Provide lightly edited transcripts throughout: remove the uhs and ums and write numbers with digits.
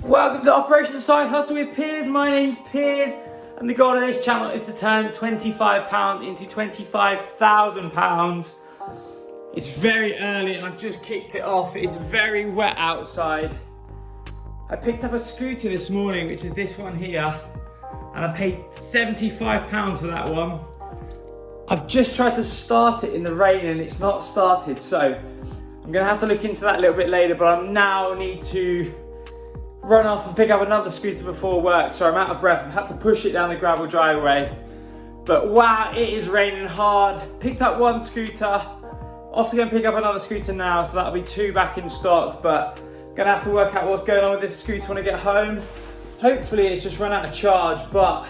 Welcome to Operation Side Hustle with Piers. My name's Piers, and the goal of this channel is to turn £25 into £25,000. It's very early and I've just kicked it off. It's very wet outside. I picked up a scooter this morning, which is this one here, and I paid £75 for that one. I've just tried to start it in the rain and it's not started, so I'm gonna have to look into that a little bit later, but I now need to run off and pick up another scooter before work, so I'm out of breath. I've had to push it down the gravel driveway. But wow, it is raining hard. Picked up one scooter, off to go and pick up another scooter now, so that'll be two back in stock, but gonna have to work out what's going on with this scooter when I get home. Hopefully it's just run out of charge, but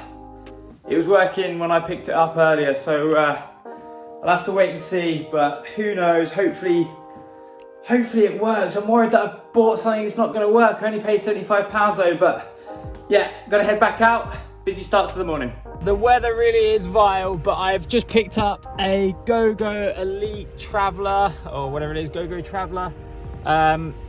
it was working when I picked it up earlier, so I'll have to wait and see, but who knows, hopefully it works. I'm worried that I bought something that's not gonna work. I only paid £75 though, but yeah, gotta head back out. Busy start to the morning. The weather really is vile, but I've just picked up a GoGo Elite Traveller, or whatever it is, GoGo Traveller.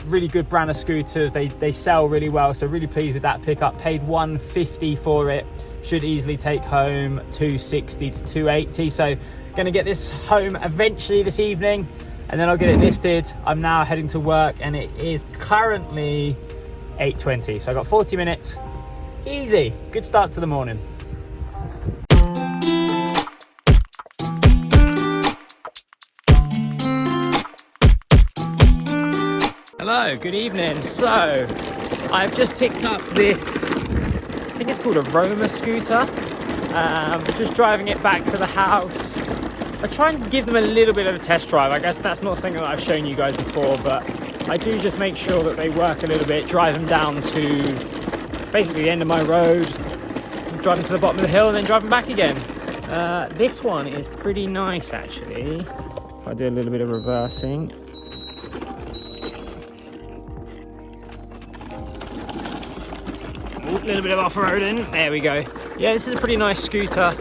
Really good brand of scooters. They sell really well, so really pleased with that pickup. Paid £150 for it. Should easily take home £260 to £280. So gonna get this home eventually this evening, and then I'll get it listed. I'm now heading to work and it is currently 8:20. So I got 40 minutes. Easy, good start to the morning. Hello, good evening. So I've just picked up this, I think it's called a Roma scooter. Just driving it back to the house. I try and give them a little bit of a test drive. I guess that's not something that I've shown you guys before, but I do just make sure that they work a little bit, drive them down to basically the end of my road, drive them to the bottom of the hill and then drive them back again. This one is pretty nice actually. If I do a little bit of reversing. A little bit of off-roading, there we go. Yeah, this is a pretty nice scooter.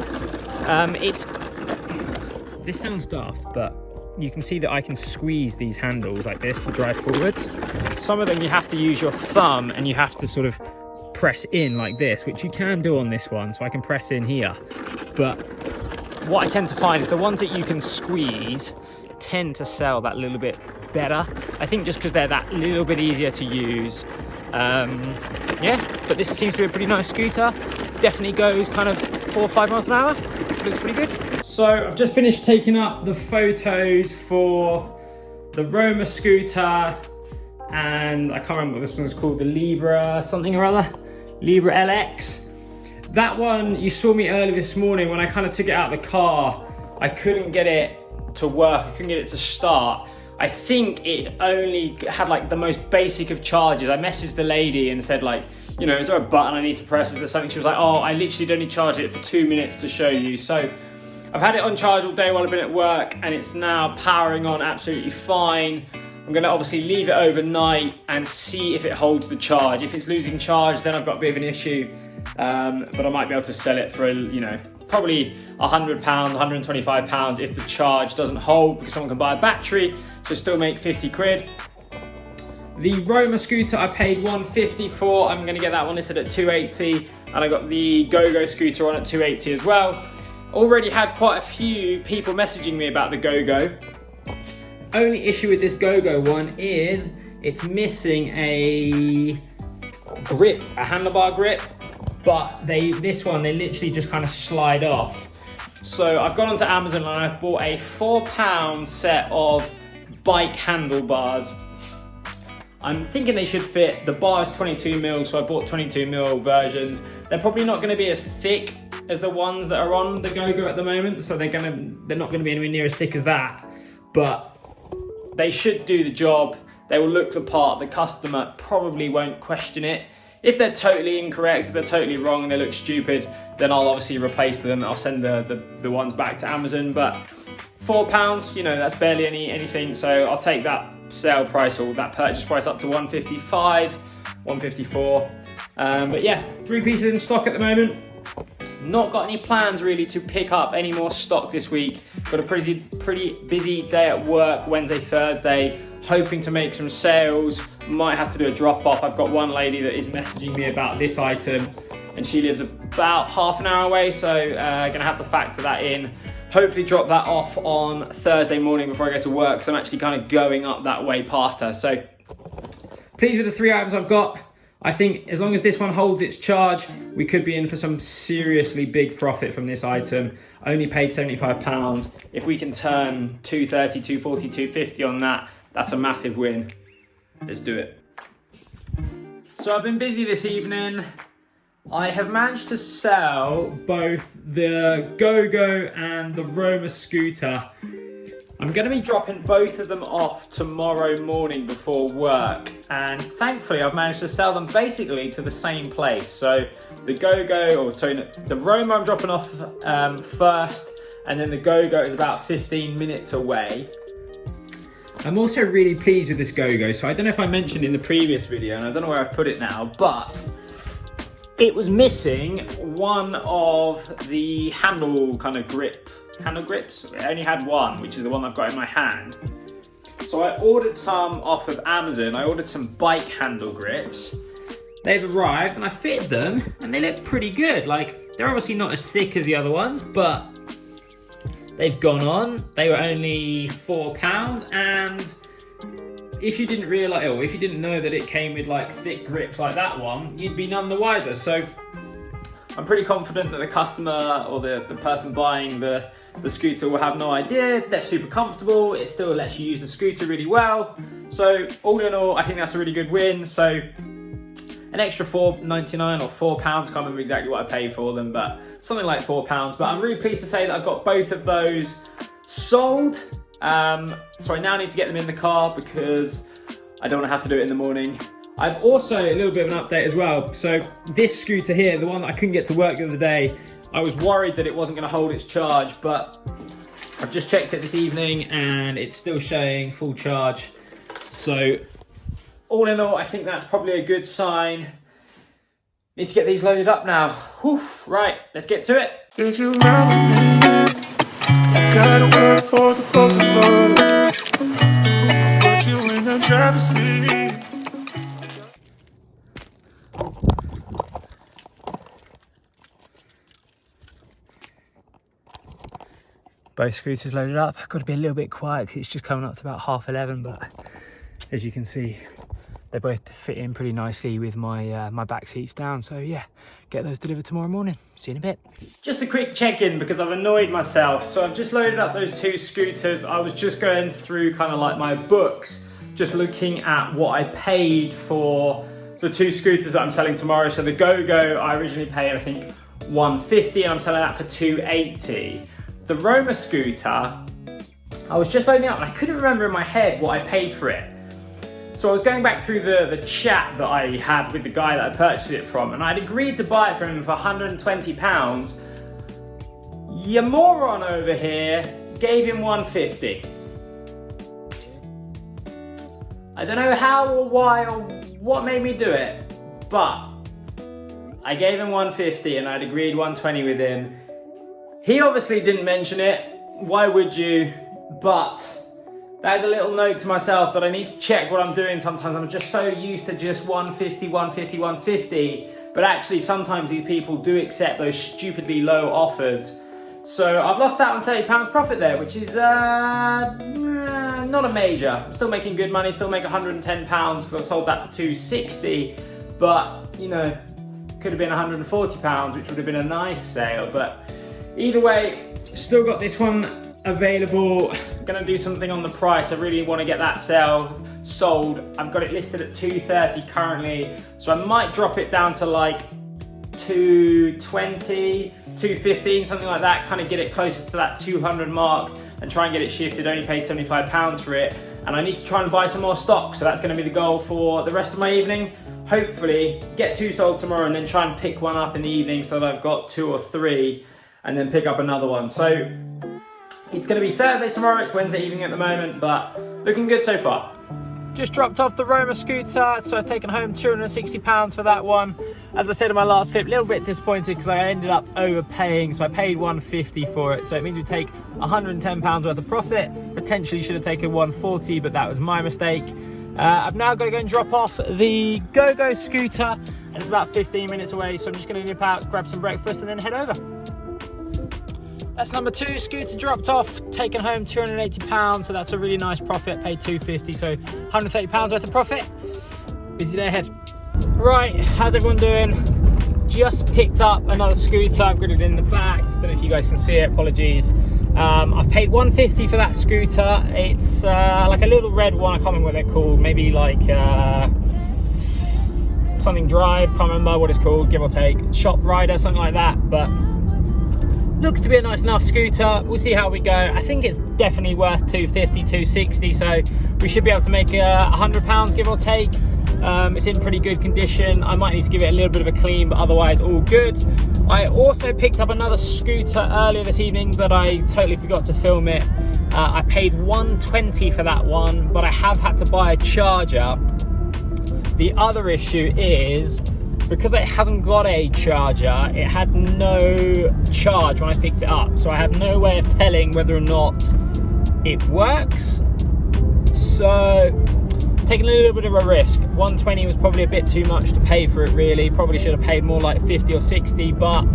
This sounds daft, but you can see that I can squeeze these handles like this to drive forwards. Some of them you have to use your thumb and you have to sort of press in like this, which you can do on this one, so I can press in here. But what I tend to find is the ones that you can squeeze tend to sell that little bit better. I think just because they're that little bit easier to use. Yeah, but this seems to be a pretty nice scooter. Definitely goes kind of 4 or 5 miles an hour. Looks pretty good. So I've just finished taking up the photos for the Roma scooter, and I can't remember what this one's called, the Libra something or other, Libra LX. That one, you saw me early this morning when I kind of took it out of the car. I couldn't get it to work, I couldn't get it to start. I think it only had like the most basic of charges. I messaged the lady and said like, you know, is there a button I need to press? Is there something? She was like, oh, I literally only charged it for 2 minutes to show you. So I've had it on charge all day while I've been at work and it's now powering on absolutely fine. I'm gonna obviously leave it overnight and see if it holds the charge. If it's losing charge, then I've got a bit of an issue. But I might be able to sell it for, you know, probably £100, £125 if the charge doesn't hold, because someone can buy a battery, so still make 50 quid. The Roma scooter I paid £150 for. I'm gonna get that one listed at £280, and I got the GoGo scooter on at £280 as well. Already had quite a few people messaging me about the GoGo. Only issue with this GoGo one is it's missing a grip, a handlebar grip, but this one they literally just kind of slide off. So I've gone onto Amazon and I've bought a £4 set of bike handlebars. I'm thinking they should fit. The bar is 22mm, so I bought 22mm versions. They're probably not going to be as thick as the ones that are on the GoGo at the moment, so they're not going to be anywhere near as thick as that, but they should do the job. They will look the part. The customer probably won't question it. If they're totally incorrect, if they're totally wrong and they look stupid, then I'll obviously replace them. I'll send the ones back to Amazon, but £4, you know, that's barely anything, so I'll take that sale price or that purchase price up to £155, £154. But yeah, 3 pieces in stock at the moment. Not got any plans really to pick up any more stock this week. Got a pretty busy day at work, Wednesday, Thursday. Hoping to make some sales might have to do a drop off. I've got one lady that is messaging me about this item and she lives about half an hour away, so gonna have to factor that in. Hopefully drop that off on Thursday morning before I go to work, because I'm actually kind of going up that way past her. So pleased with the 3 items I've got. I think as long as this one holds its charge, we could be in for some seriously big profit from this item. Only paid £75. If we can turn 230, 240, 250 on that, that's a massive win. Let's do it. So I've been busy this evening. I have managed to sell both the GoGo and the Roma scooter. I'm going to be dropping both of them off tomorrow morning before work, and thankfully I've managed to sell them basically to the same place. So the GoGo, the Roma I'm dropping off first, and then the GoGo is about 15 minutes away. I'm also really pleased with this GoGo. So I don't know if I mentioned in the previous video, and I don't know where I've put it now, but it was missing one of the handle grips. It only had one, which is the one I've got in my hand. So I ordered some off of Amazon. I ordered some bike handle grips. They've arrived and I fitted them and they look pretty good. Like, they're obviously not as thick as the other ones, but they've gone on. They were only £4, and if you didn't realise, or if you didn't know that it came with like thick grips like that one, you'd be none the wiser. So I'm pretty confident that the customer or the person buying the scooter will have no idea. They're super comfortable. It still lets you use the scooter really well. So all in all, I think that's a really good win. So an extra £4.99 or £4, can't remember exactly what I paid for them, but something like £4. But I'm really pleased to say that I've got both of those sold. So I now need to get them in the car because I don't want to have to do it in the morning. I've also, a little bit of an update as well. So this scooter here, the one that I couldn't get to work the other day, I was worried that it wasn't going to hold its charge, but I've just checked it this evening and it's still showing full charge. So all in all, I think that's probably a good sign. Need to get these loaded up now. Whew, right, let's get to it. If you ride with me, I gotta work for the both of us. I'll put you in the driver's seat. Both scooters loaded up. I've got to be a little bit quiet because it's just coming up to about 11:30, but as you can see, they both fit in pretty nicely with my my back seats down. So yeah, get those delivered tomorrow morning. See you in a bit. Just a quick check-in because I've annoyed myself. So I've just loaded up those two scooters. I was just going through kind of like my books, just looking at what I paid for the two scooters that I'm selling tomorrow. So the GoGo, I originally paid, I think, £150, and I'm selling that for £280. The Roma scooter, I was just loading up and I couldn't remember in my head what I paid for it. So I was going back through the chat that I had with the guy that I purchased it from, and I'd agreed to buy it from him for £120. Your moron over here gave him £150. I don't know how or why or what made me do it, but I gave him £150 and I'd agreed £120 with him. He obviously didn't mention it. Why would you? But that is a little note to myself that I need to check what I'm doing sometimes. I'm just so used to just 150, 150, 150. But actually, sometimes these people do accept those stupidly low offers. So I've lost out on £30 profit there, which is not a major. I'm still making good money, still make £110 because I sold that for £260. But, you know, could have been £140, which would have been a nice sale. But either way, still got this one available. I'm gonna do something on the price. I really want to get that sale sold. I've got it listed at $230 currently, so I might drop it down to like $220, $215, something like that, kind of get it closer to that 200 mark and try and get it shifted. Only paid £75 for it, and I need to try and buy some more stock, so that's going to be the goal for the rest of my evening. Hopefully get two sold tomorrow and then try and pick one up in the evening so that I've got 2 or 3 and then pick up another one. So it's going to be Thursday tomorrow. It's Wednesday evening at the moment, but looking good so far. Just dropped off the Roma scooter, so I've taken home £260 for that one. As I said in my last clip, a little bit disappointed because I ended up overpaying, so I paid $150 for it. So it means we take £110 worth of profit. Potentially should have taken $140, but that was my mistake. I've now got to go and drop off the GoGo scooter, and it's about 15 minutes away, so I'm just going to nip out, grab some breakfast and then head over. That's number 2 scooter dropped off, taken home £280, so that's a really nice profit. Paid £250, so £130 worth of profit. Busy day ahead. Right, how's everyone doing? Just picked up another scooter. I've got it in the back. Don't know if you guys can see it, apologies. I've paid £150 for that scooter. It's like a little red one, I can't remember what they're called, maybe like something Drive, can't remember what it's called, give or take, Shop Rider, something like that, but looks to be a nice enough scooter. We'll see how we go. I think it's definitely worth £250, £260, so we should be able to make £100, give or take. It's in pretty good condition. I might need to give it a little bit of a clean, but otherwise all good. I also picked up another scooter earlier this evening, but I totally forgot to film it. I paid £120 for that one, but I have had to buy a charger. The other issue is, because it hasn't got a charger, it had no charge when I picked it up. So I have no way of telling whether or not it works. So taking a little bit of a risk. 120 was probably a bit too much to pay for it, really. Probably should have paid more like 50 or 60, but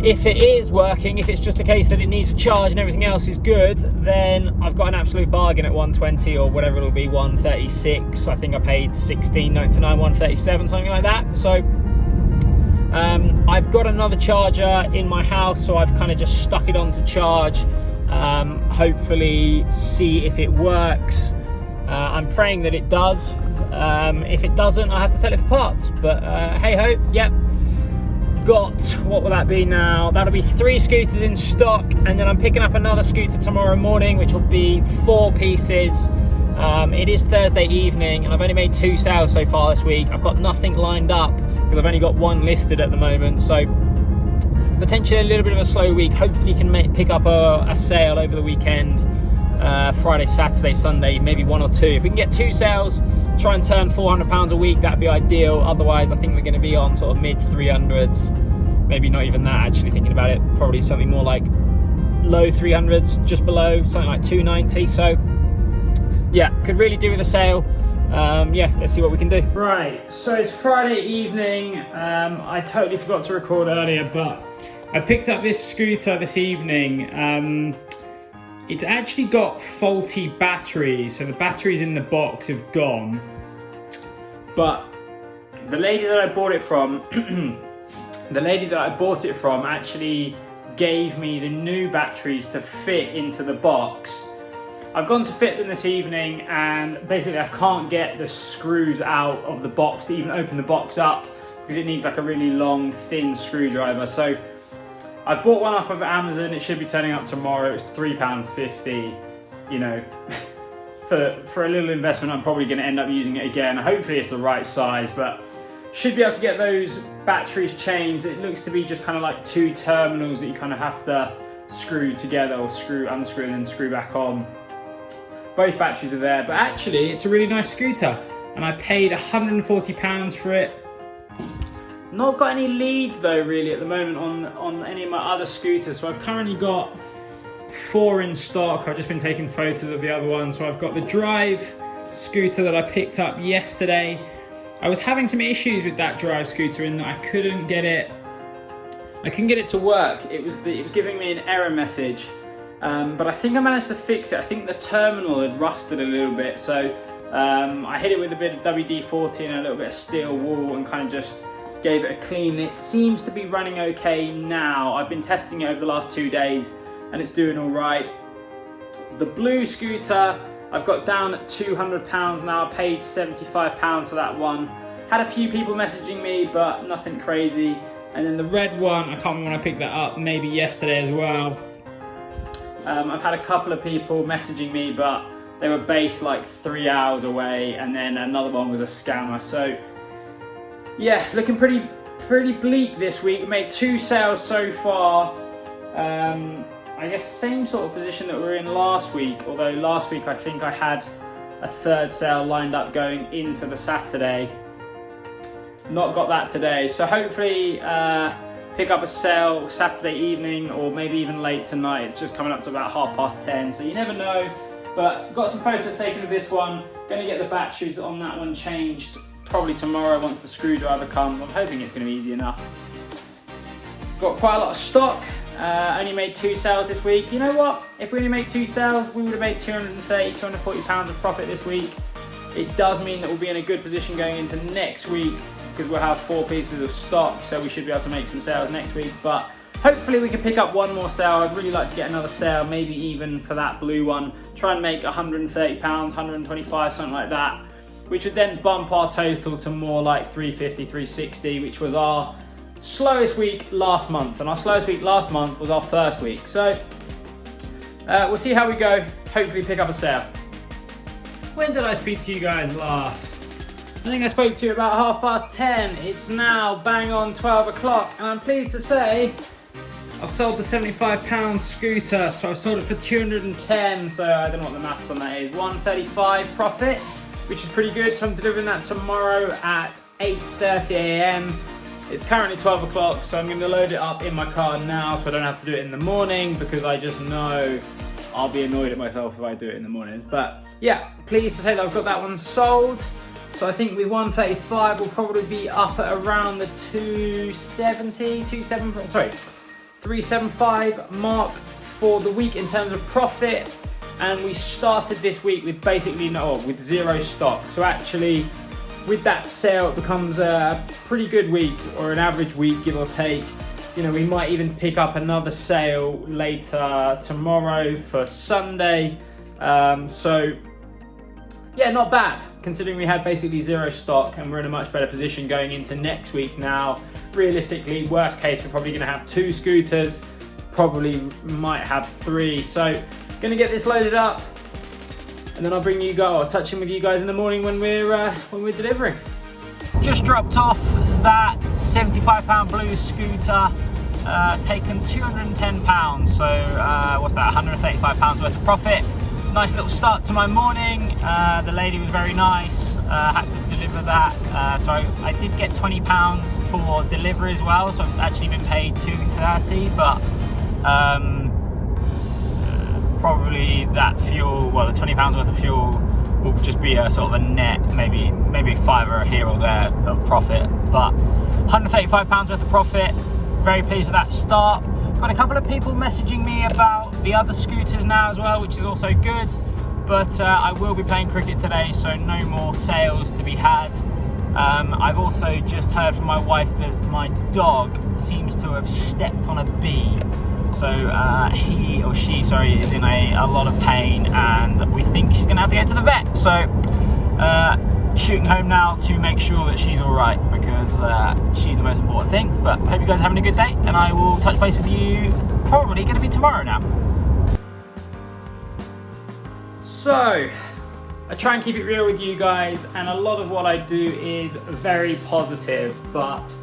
if it is working, if it's just a case that it needs a charge and everything else is good, then I've got an absolute bargain at 120 or whatever it'll be, 136. I think I paid $16.99, 137, something like that. So I've got another charger in my house, so I've kind of just stuck it on to charge. Hopefully see if it works. I'm praying that it does. If it doesn't, I have to sell it for parts, but hey ho, yep. Got, what will that be now? That'll be 3 scooters in stock, and then I'm picking up another scooter tomorrow morning, which will be 4 pieces. It is Thursday evening, and I've only made 2 sales so far this week. I've got nothing lined up because I've only got 1 listed at the moment, so potentially a little bit of a slow week. Hopefully you can pick up a sale over the weekend. Friday, Saturday, Sunday, maybe 1 or 2. If we can get 2 sales, try and turn £400 a week, that'd be ideal. Otherwise, I think we're going to be on sort of mid 300s, maybe not even that, actually, thinking about it. Probably something more like low 300s, just below, something like 290. So yeah, could really do with a sale. Yeah, let's see what we can do. Right, so it's Friday evening. I totally forgot to record earlier, but I picked up this scooter this evening. It's actually got faulty batteries, so the batteries in the box have gone. But the lady that I bought it from, actually gave me the new batteries to fit into the box. I've gone to fit them this evening, and basically I can't get the screws out of the box to even open the box up because it needs like a really long, thin screwdriver. So I've bought one off of Amazon. It should be turning up tomorrow. It's £3.50. You know, for a little investment, I'm probably going to end up using it again. Hopefully it's the right size, but should be able to get those batteries changed. It looks to be just kind of like 2 terminals that you kind of have to screw together, or unscrew and then screw back on. Both batteries are there, but actually it's a really nice scooter, and I paid £140 for it. Not got any leads though, really, at the moment on any of my other scooters. So I've currently got 4 in stock. I've just been taking photos of the other one. So I've got the Drive scooter that I picked up yesterday. I was having some issues with that Drive scooter in that I couldn't get it to work. It was giving me an error message, but I think I managed to fix it. I think the terminal had rusted a little bit, so I hit it with a bit of WD-40 and a little bit of steel wool and kind of just gave it a clean. It seems to be running okay now. I've been testing it over the last 2 days and it's doing all right. The blue scooter I've got down at £200 now. I paid £75 for that one. Had a few people messaging me, but nothing crazy. And then the red one, I can't remember when I picked that up, maybe yesterday as well. I've had a couple of people messaging me, but they were based like 3 hours away, and then another one was a scammer. So yeah, looking pretty bleak this week. We made 2 sales so far. I guess same sort of position that we were in last week, although last week I think I had a 3rd sale lined up going into the Saturday. Not got that today, so hopefully pick up a sale Saturday evening or maybe even late tonight. It's just coming up to about 10:30, so you never know. But got some photos taken of this one. Going to get the batteries on that one changed probably tomorrow once the screwdriver comes. I'm hoping it's going to be easy enough. Got quite a lot of stock. Only made 2 sales this week. You know what? If we only made 2 sales, we would have made £230, £240 of profit this week. It does mean that we'll be in a good position going into next week because we'll have 4 pieces of stock, so we should be able to make some sales next week. But hopefully we can pick up one more sale. I'd really like to get another sale, maybe even for that blue one. Try and make £130, 125, something like that, which would then bump our total to more like 350, 360, which was our slowest week last month. And our slowest week last month was our first week. So we'll see how we go. Hopefully pick up a sale. When did I speak to you guys last? I think I spoke to you about 10:30. It's now bang on 12 o'clock, and I'm pleased to say I've sold the £75 scooter. So I've sold it for 210. So I don't know what the maths on that is. 135 profit, which is pretty good. So I'm delivering that tomorrow at 8:30 a.m. It's currently 12 o'clock, so I'm going to load it up in my car now so I don't have to do it in the morning, because I just know I'll be annoyed at myself if I do it in the mornings. But yeah, pleased to say that I've got that one sold. So I think with 135 we'll probably be up at around the 375 mark for the week in terms of profit. And we started this week with basically with 0 stock. So actually, with that sale, it becomes a pretty good week, or an average week, give or take. You know, we might even pick up another sale later tomorrow for Sunday. So yeah, not bad, considering we had basically 0 stock, and we're in a much better position going into next week now. Realistically, worst case, we're probably going to have 2 scooters, probably might have 3. So going to get this loaded up, and then I'll bring you guys, I'll touch in with you guys in the morning when we're delivering. Just dropped off that £75 blue scooter, taken £210. So what's that? £135 worth of profit. Nice little start to my morning. The lady was very nice. Had to deliver that. So I did get £20 for delivery as well. So I've actually been paid £230, but probably that fuel, well, the £20 worth of fuel will just be a sort of a net, maybe a fiver here or there of profit. But £135 worth of profit. Very pleased with that start. Got a couple of people messaging me about the other scooters now as well, which is also good. But I will be playing cricket today, so no more sales to be had. I've also just heard from my wife that my dog seems to have stepped on a bee. So he or she, sorry, is in a lot of pain, and we think she's gonna have to go to the vet. So shooting home now to make sure that she's all right, because she's the most important thing. But hope you guys are having a good day, and I will touch base with you probably going to be tomorrow now. So I try and keep it real with you guys, and a lot of what I do is very positive, but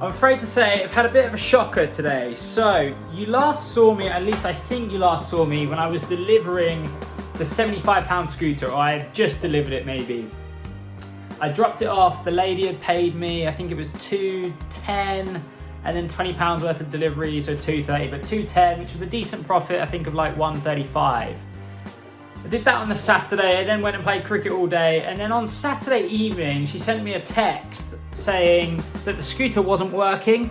I'm afraid to say I've had a bit of a shocker today. So you last saw me, at least I think you last saw me, when I was delivering the £75 scooter, or I had just delivered it maybe. I dropped it off, the lady had paid me, I think it was £210, and then £20 worth of delivery, so £230, but £210, which was a decent profit, I think of like £135. I did that on the Saturday. I then went and played cricket all day, and then on Saturday evening she sent me a text saying that the scooter wasn't working,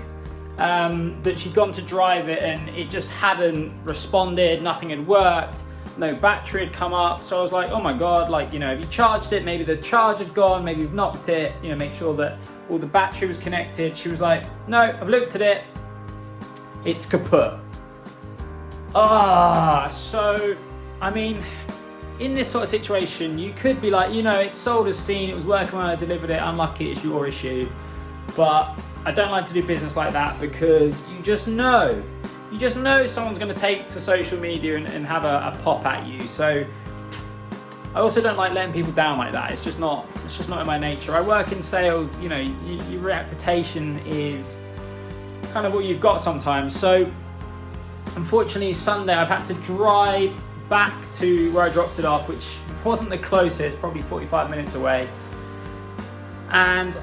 that she'd gone to drive it and it just hadn't responded, nothing had worked, no battery had come up. So I was like, oh my god, like, you know, if you charged it, maybe the charge had gone, maybe you've knocked it, you know, make sure that all the battery was connected. She was like, no, I've looked at it, it's kaput. So I mean, in this sort of situation, you could be like, you know, it's sold as seen, it was working when I delivered it, unlucky, it's your issue. But I don't like to do business like that, because you just know someone's going to take to social media and have a pop at you. So I also don't like letting people down like that. It's just not in my nature. I work in sales, you know, your reputation is kind of what you've got sometimes. So unfortunately, Sunday I've had to drive back to where I dropped it off, which wasn't the closest, probably 45 minutes away. And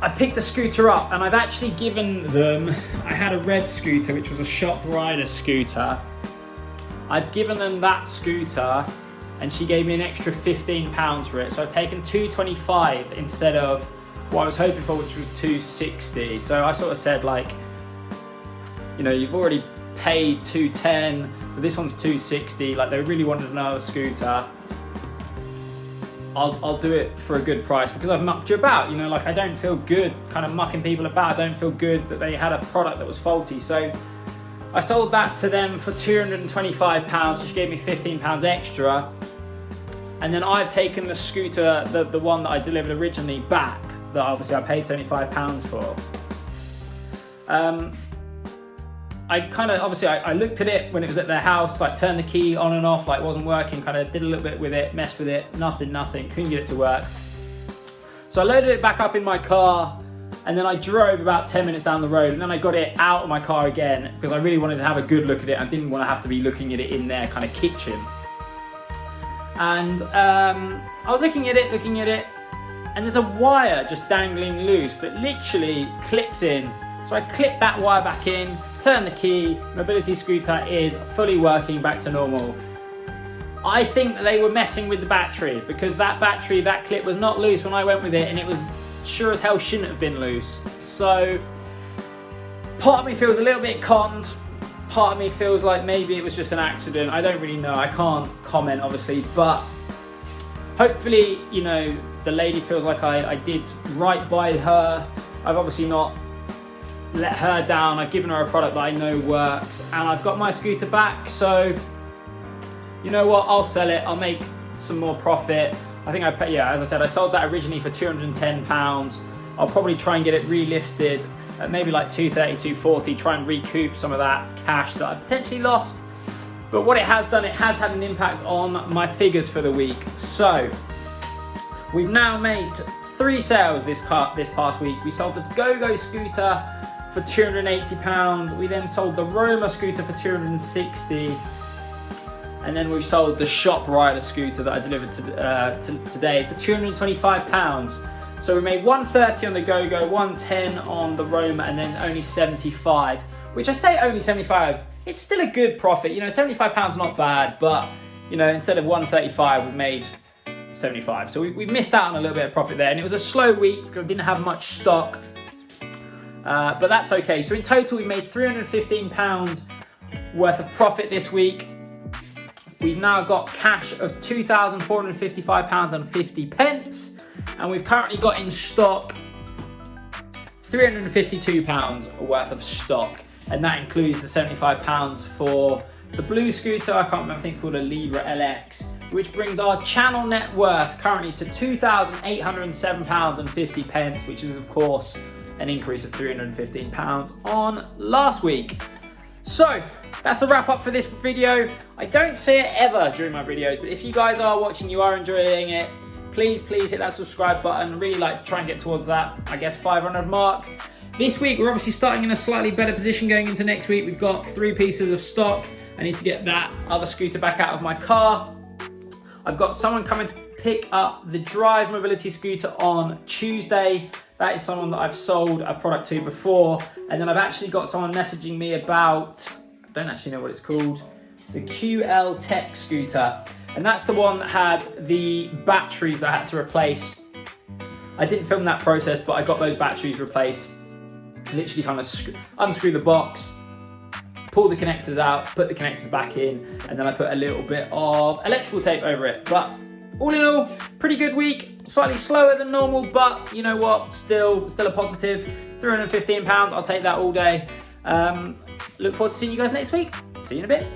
I picked the scooter up, and I've actually given them, I had a red scooter, which was a Shop Rider scooter. I've given them that scooter and she gave me an extra £15 for it. So I've taken £225 instead of what I was hoping for, which was £260. So I sort of said, like, you know, you've already paid £210, but this one's £260. Like, they really wanted another scooter. I'll do it for a good price because I've mucked you about, you know, like, I don't feel good kind of mucking people about. I don't feel good that they had a product that was faulty. So I sold that to them for £225, so she gave me £15 extra. And then I've taken the scooter, the one that I delivered originally, back, that obviously I paid £75 for. I looked at it when it was at their house, like turned the key on and off, like it wasn't working, kind of did a little bit with it, messed with it, nothing, couldn't get it to work. So I loaded it back up in my car, and then I drove about 10 minutes down the road, and then I got it out of my car again because I really wanted to have a good look at it. I didn't want to have to be looking at it in their kind of kitchen. And I was looking at it, and there's a wire just dangling loose that literally clips in. So I clipped that wire back in, turned the key, mobility scooter is fully working back to normal. I think that they were messing with the battery because that clip was not loose when I went with it, and it was sure as hell shouldn't have been loose. So part of me feels a little bit conned. Part of me feels like maybe it was just an accident. I don't really know. I can't comment, obviously, but hopefully, you know, the lady feels like I did right by her. I've obviously not let her down. I've given her a product that I know works, and I've got my scooter back. So you know what, I'll sell it, I'll make some more profit. I think as I said, I sold that originally for £210. I'll probably try and get it relisted at maybe like £230, £240, try and recoup some of that cash that I potentially lost. But what it has done, it has had an impact on my figures for the week. So we've now made 3 sales this past week. We sold the GoGo scooter for £280. We then sold the Roma scooter for £260. And then we've sold the Shop Rider scooter that I delivered today for £225. So we made £130 on the GoGo, £110 on the Roma, and then only £75. Which I say only £75, it's still a good profit. You know, £75 not bad, but you know, instead of £135, we've made £75. So we've missed out on a little bit of profit there, and it was a slow week because I didn't have much stock. But that's okay. So in total, we made £315 worth of profit this week. We've now got cash of £2,455.50, and we've currently got in stock £352 worth of stock, and that includes the £75 for the blue scooter. I can't remember, I think called a Libra LX, which brings our channel net worth currently to £2,807.50, which is of course an increase of £315 on last week. So that's the wrap up for this video. I don't say it ever during my videos, but if you guys are watching, you are enjoying it, please hit that subscribe button. Really like to try and get towards that, I guess, 500 mark. This week we're obviously starting in a slightly better position going into next week. We've got 3 pieces of stock. I need to get that other scooter back out of my car. I've got someone coming to pick up the Drive mobility scooter on Tuesday. That is someone that I've sold a product to before. And then I've actually got someone messaging me about, I don't actually know what it's called, the QL Tech scooter. And that's the one that had the batteries that I had to replace. I didn't film that process, but I got those batteries replaced. Literally kind of unscrew the box, pull the connectors out, put the connectors back in, and then I put a little bit of electrical tape over it. But all in all, pretty good week. Slightly slower than normal, but you know what? Still a positive. £315, I'll take that all day. Look forward to seeing you guys next week. See you in a bit.